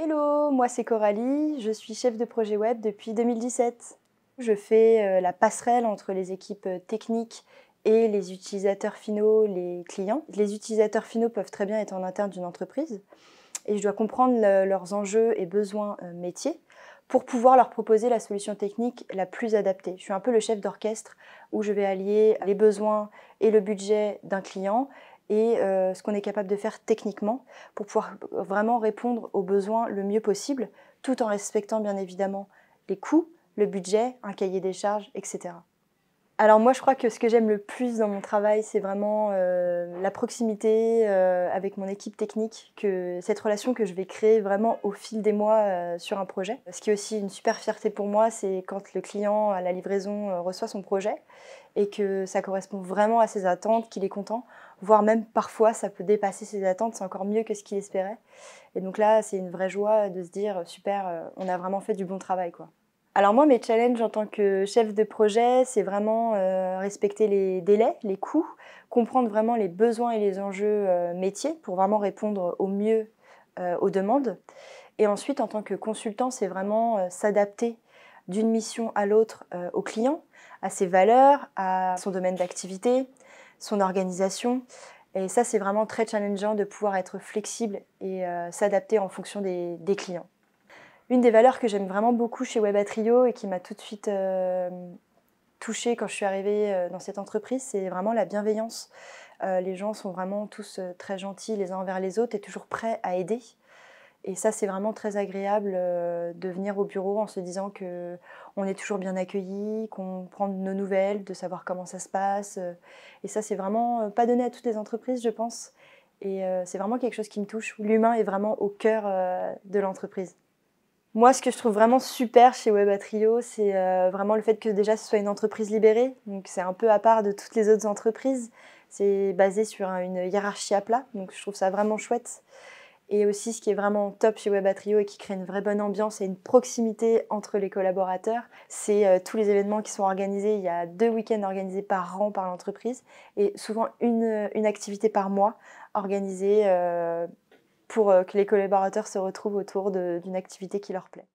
Hello, moi c'est Coralie, je suis chef de projet web depuis 2017. Je fais la passerelle entre les équipes techniques et les utilisateurs finaux, les clients. Les utilisateurs finaux peuvent très bien être en interne d'une entreprise et je dois comprendre leurs enjeux et besoins métiers pour pouvoir leur proposer la solution technique la plus adaptée. Je suis un peu le chef d'orchestre où je vais allier les besoins et le budget d'un client et ce qu'on est capable de faire techniquement pour pouvoir vraiment répondre aux besoins le mieux possible, tout en respectant bien évidemment les coûts, le budget, un cahier des charges, etc. Alors moi, je crois que ce que j'aime le plus dans mon travail, c'est vraiment la proximité avec mon équipe technique, cette relation que je vais créer vraiment au fil des mois sur un projet. Ce qui est aussi une super fierté pour moi, c'est quand le client à la livraison reçoit son projet et que ça correspond vraiment à ses attentes, qu'il est content, voire même parfois ça peut dépasser ses attentes, c'est encore mieux que ce qu'il espérait. Et donc là, c'est une vraie joie de se dire super, on a vraiment fait du bon travail, quoi. Alors moi, mes challenges en tant que chef de projet, c'est vraiment respecter les délais, les coûts, comprendre vraiment les besoins et les enjeux métiers pour vraiment répondre au mieux aux demandes. Et ensuite, en tant que consultant, c'est vraiment s'adapter d'une mission à l'autre au client, à ses valeurs, à son domaine d'activité, son organisation. Et ça, c'est vraiment très challengeant de pouvoir être flexible et s'adapter en fonction des clients. Une des valeurs que j'aime vraiment beaucoup chez Webatrio et qui m'a tout de suite touchée quand je suis arrivée dans cette entreprise, c'est vraiment la bienveillance. Les gens sont vraiment tous très gentils les uns envers les autres et toujours prêts à aider. Et ça, c'est vraiment très agréable de venir au bureau en se disant qu'on est toujours bien accueilli, qu'on prend de nos nouvelles, de savoir comment ça se passe. Et ça, c'est vraiment pas donné à toutes les entreprises, je pense. Et c'est vraiment quelque chose qui me touche. L'humain est vraiment au cœur de l'entreprise. Moi, ce que je trouve vraiment super chez Webatrio, c'est vraiment le fait que déjà ce soit une entreprise libérée. Donc c'est un peu à part de toutes les autres entreprises. C'est basé sur une hiérarchie à plat, donc je trouve ça vraiment chouette. Et aussi, ce qui est vraiment top chez Webatrio et qui crée une vraie bonne ambiance et une proximité entre les collaborateurs, c'est tous les événements qui sont organisés. Il y a 2 week-ends organisés par an par l'entreprise et souvent une activité par mois organisée pour que les collaborateurs se retrouvent autour d'une activité qui leur plaît.